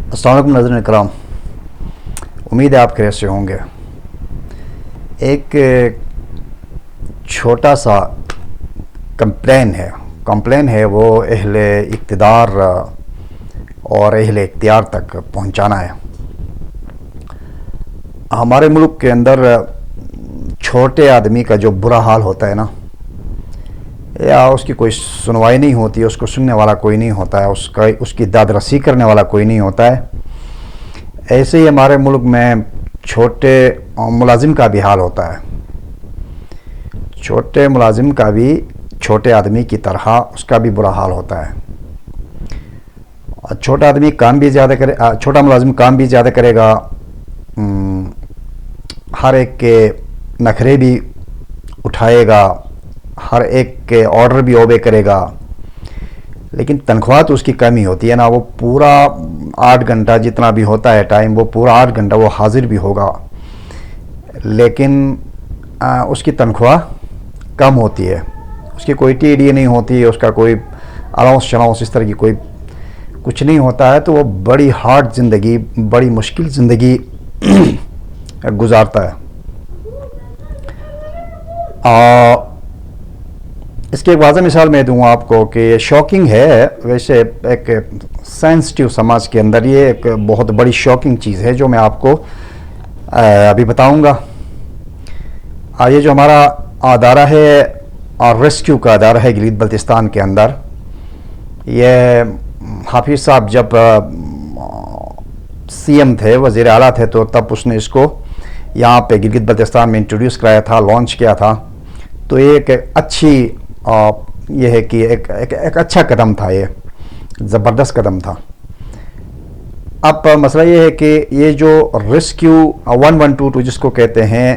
अस्सलाम वालेकुम नाज़रीन इकराम, उम्मीद है आप कैसे होंगे। एक छोटा सा कंप्लेन है वो अहले इक़्तिदार और अहले इख्तियार तक पहुंचाना है। हमारे मुल्क के अंदर छोटे आदमी का जो बुरा हाल होता है ना, या उसकी कोई सुनवाई नहीं होती है, उसको सुनने वाला कोई नहीं होता है, उसकी दाद रसी करने वाला कोई नहीं होता है। ऐसे ही हमारे मुल्क में छोटे मुलाजिम का भी हाल होता है। छोटे मुलाजिम का भी छोटे आदमी की तरह उसका भी बुरा हाल होता है। छोटा आदमी काम भी ज़्यादा करे, छोटा मुलाजिम काम भी ज़्यादा करेगा, हर एक के नखरे भी उठाएगा, हर एक के ऑर्डर भी ओबे करेगा, लेकिन तनख्वाह तो उसकी कम ही होती है ना। वो पूरा 8 घंटा जितना भी होता है टाइम, वो पूरा 8 घंटा वो हाजिर भी होगा, लेकिन उसकी तनख्वाह कम होती है। उसकी कोई टीडी नहीं होती है, उसका कोई अलाउंस शलाउंस इस तरह की कोई कुछ नहीं होता है। तो वो बड़ी हार्ड ज़िंदगी, बड़ी मुश्किल ज़िंदगी गुजारता है। इसकी एक वाज़ह मिसाल मैं दूँ आपको कि शॉकिंग है। वैसे एक सेंसिटिव समाज के अंदर ये एक बहुत बड़ी शॉकिंग चीज़ है जो मैं आपको अभी बताऊंगा। ये जो हमारा अदारा है और रेस्क्यू का अदारा है गिलगित बल्तिस्तान के अंदर, ये हाफिज़ साहब जब सीएम थे, वज़ीर आला थे, तो तब उसने इसको यहाँ पे गिलगित बल्तिस्तान में इंट्रोड्यूस कराया था, लॉन्च किया था। तो ये एक अच्छी ये है कि एक अच्छा कदम था, ये ज़बरदस्त कदम था। अब मसला ये है कि ये जो रेस्क्यू 1122 जिसको कहते हैं,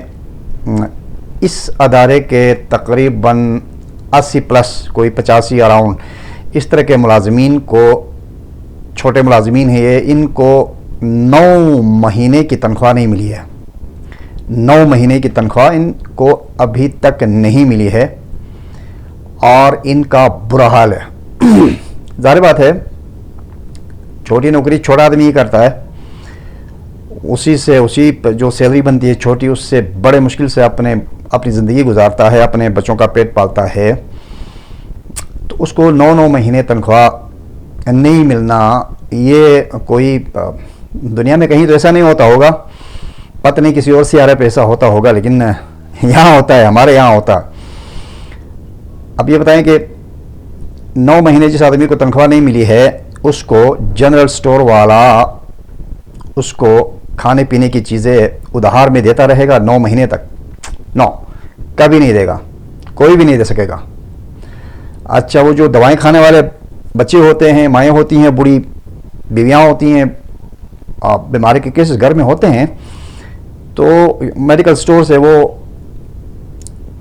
इस अदारे के तकरीबन 80 प्लस, कोई 85 अराउंड इस तरह के मुलाजमीन को, छोटे मुलाजमीन हैं ये, इनको 9 महीने की तनख्वाह नहीं मिली है। 9 महीने की तनख्वाह इनको अभी तक नहीं मिली है और इनका बुरा हाल है। ज़ाहिर बात है, छोटी नौकरी छोटा आदमी ही करता है, उसी जो सैलरी बनती है छोटी, उससे बड़े मुश्किल से अपनी ज़िंदगी गुजारता है, अपने बच्चों का पेट पालता है। तो उसको 9 महीने तनख्वाह नहीं मिलना, ये कोई दुनिया में कहीं तो ऐसा नहीं होता होगा, पता नहीं किसी और से आ रहा पैसा होता होगा, लेकिन यहाँ होता है, हमारे यहाँ होता। अब ये बताएं कि 9 महीने जिस आदमी को तनख्वाह नहीं मिली है, उसको जनरल स्टोर वाला उसको खाने पीने की चीज़ें उधार में देता रहेगा 9 महीने तक? नो, कभी नहीं देगा, कोई भी नहीं दे सकेगा। अच्छा, वो जो दवाएं खाने वाले बच्चे होते हैं, माएँ होती हैं, बूढ़ी बीवियाँ होती हैं, बीमारी के केसेस घर में होते हैं, तो मेडिकल स्टोर से वो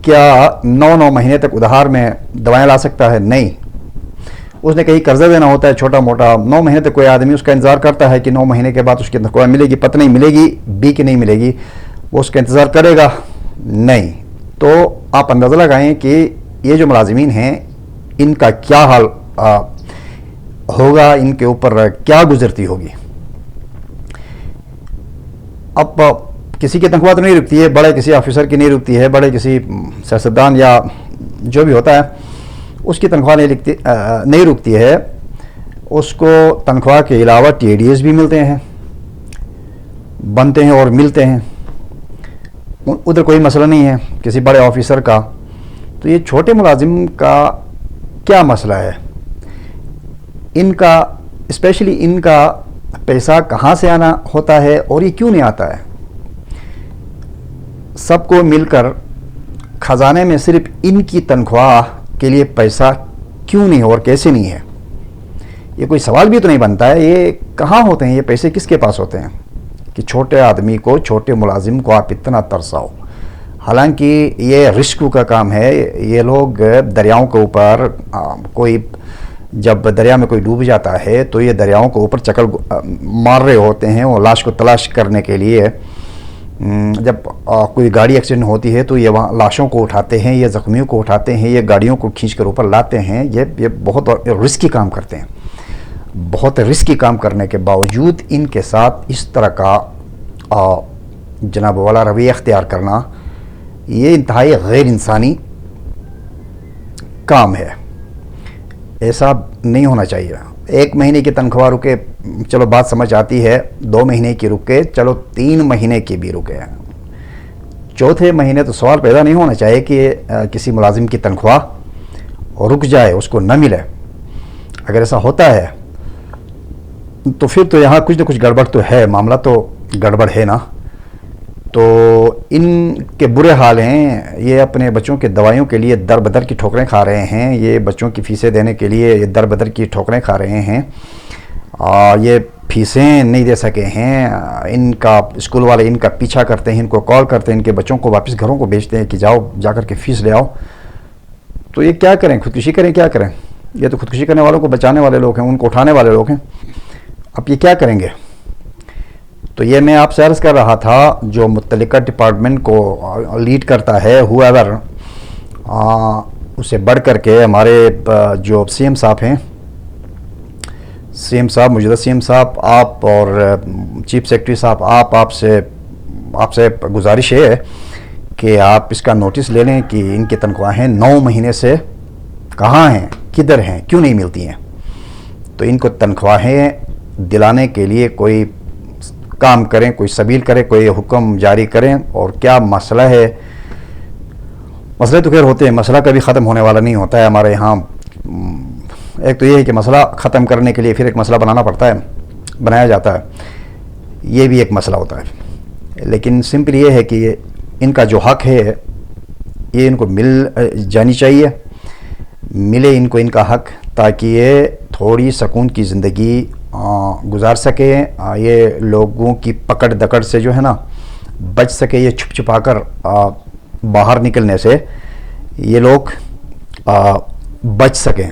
क्या 9 महीने तक उधार में दवाएं ला सकता है? नहीं। उसने कहीं कर्जा देना होता है छोटा मोटा। 9 महीने तक कोई आदमी उसका इंतज़ार करता है कि 9 महीने के बाद उसकी तनख्वाह मिलेगी, पता नहीं मिलेगी भी कि नहीं मिलेगी, वो उसका इंतज़ार करेगा? नहीं। तो आप अंदाज़ा लगाएं कि ये जो मुलाजिमीन हैं, इनका क्या हाल होगा, इनके ऊपर क्या गुजरती होगी। अब किसी की तनख्वाह तो नहीं रुकती है, बड़े किसी ऑफिसर की नहीं रुकती है, बड़े किसी सियासतदान या जो भी होता है उसकी तनख्वाह नहीं रुकती है। उसको तनख्वाह के अलावा टीडीएस भी मिलते हैं, बनते हैं और मिलते हैं, उधर कोई मसला नहीं है किसी बड़े ऑफिसर का। तो ये छोटे मुलाजिम का क्या मसला है? इनका स्पेशली इनका पैसा कहाँ से आना होता है और ये क्यों नहीं आता है? सबको मिलकर खजाने में सिर्फ इनकी तनख्वाह के लिए पैसा क्यों नहीं है और कैसे नहीं है? ये कोई सवाल भी तो नहीं बनता है। ये कहाँ होते हैं ये पैसे, किसके पास होते हैं कि छोटे आदमी को, छोटे मुलाजिम को आप इतना तरसाओ? हालांकि ये रिस्क का काम है। ये लोग दरियाओं के ऊपर कोई, जब दरिया में कोई डूब जाता है तो ये दरियाओं के ऊपर चक्कर मार रहे होते हैं वो लाश को तलाश करने के लिए। जब कोई गाड़ी एक्सीडेंट होती है तो ये वहाँ लाशों को उठाते हैं, ये ज़ख्मियों को उठाते हैं, ये गाड़ियों को खींच कर ऊपर लाते हैं। ये बहुत रिस्की काम करते हैं। بہت رسکی کام کرنے کے باوجود ان کے ساتھ اس طرح کا جناب والا رویہ اختیار کرنا یہ انتہائی غیر انسانی کام ہے. ایسا نہیں ہونا چاہیے. 1 مہینے کی تنخواہ رکے چلو بات سمجھ آتی ہے, 2 مہینے کی رکے چلو 3 مہینے کی بھی رکے, 4تھے مہینے تو سوال پیدا نہیں ہونا چاہیے کہ کسی ملازم کی تنخواہ رک جائے, اس کو نہ ملے. اگر ایسا ہوتا ہے تو پھر تو یہاں کچھ نہ کچھ گڑبڑ تو ہے, معاملہ تو گڑبڑ ہے نا. تو ان کے برے حال ہیں, یہ اپنے بچوں کے دوائیوں کے لیے در بدر کی ٹھوکریں کھا رہے ہیں, یہ بچوں کی فیسیں دینے کے لیے یہ در بدر کی ٹھوکریں کھا رہے ہیں, یہ فیسیں نہیں دے سکے ہیں. ان کا اسکول والے ان کا پیچھا کرتے ہیں, ان کو کال کرتے ہیں, ان کے بچوں کو واپس گھروں کو بھیجتے ہیں کہ جاؤ جا کر کے فیس لے آؤ. تو یہ کیا کریں, خودکشی کریں, کیا کریں؟ یہ تو خودکشی کرنے والوں کو بچانے والے لوگ ہیں, ان کو اٹھانے والے لوگ ہیں. اب یہ کیا کریں گے؟ تو یہ میں آپ سے عرض کر رہا تھا, جو متعلقہ ڈپارٹمنٹ کو لیڈ کرتا ہے whoever, اسے بڑھ کر کے ہمارے جو سی ایم صاحب ہیں, سی ایم صاحب, موجودہ سی ایم صاحب, آپ اور چیف سیکرٹری صاحب, آپ سے گزارش ہے کہ آپ اس کا نوٹس لے لیں کہ ان کی تنخواہیں 9 مہینے سے کہاں ہیں, کدھر ہیں, کیوں نہیں ملتی ہیں. تو ان کو تنخواہیں دلانے کے لیے کوئی کام کریں, کوئی سبیل کریں, کوئی حکم جاری کریں. اور کیا مسئلہ ہے, مسئلے تو خیر ہوتے ہیں, مسئلہ کبھی ختم ہونے والا نہیں ہوتا ہے ہمارے یہاں. ایک تو یہ ہے کہ مسئلہ ختم کرنے کے لیے پھر ایک مسئلہ بنایا جاتا ہے, یہ بھی ایک مسئلہ ہوتا ہے. لیکن سمپل یہ ہے کہ ان کا جو حق ہے یہ ان کو مل جانی چاہیے, ملے ان کو ان کا حق, تاکہ یہ تھوڑی سکون کی زندگی گزار سکے, یہ لوگوں کی پکڑ دکڑ سے جو ہے نا بچ سکے, یہ چھپ چھپا کر باہر نکلنے سے یہ لوگ بچ سکیں.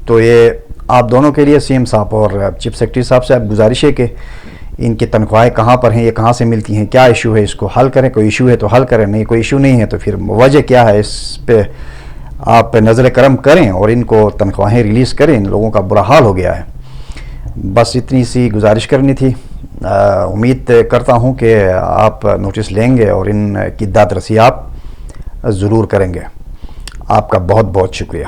تو یہ آپ دونوں کے لیے سی ایم صاحب اور چیف سیکرٹری صاحب سے گزارش ہے کہ ان کی تنخواہیں کہاں پر ہیں, یہ کہاں سے ملتی ہیں, کیا ایشو ہے, اس کو حل کریں. کوئی ایشو ہے تو حل کریں, نہیں کوئی ایشو نہیں ہے تو پھر وجہ کیا ہے, اس پہ آپ نظر کرم کریں اور ان کو تنخواہیں ریلیز کریں. ان لوگوں کا برا حال ہو گیا ہے. بس اتنی سی گزارش کرنی تھی. امید کرتا ہوں کہ آپ نوٹس لیں گے اور ان کی داد رسی آپ ضرور کریں گے. آپ کا بہت بہت شکریہ.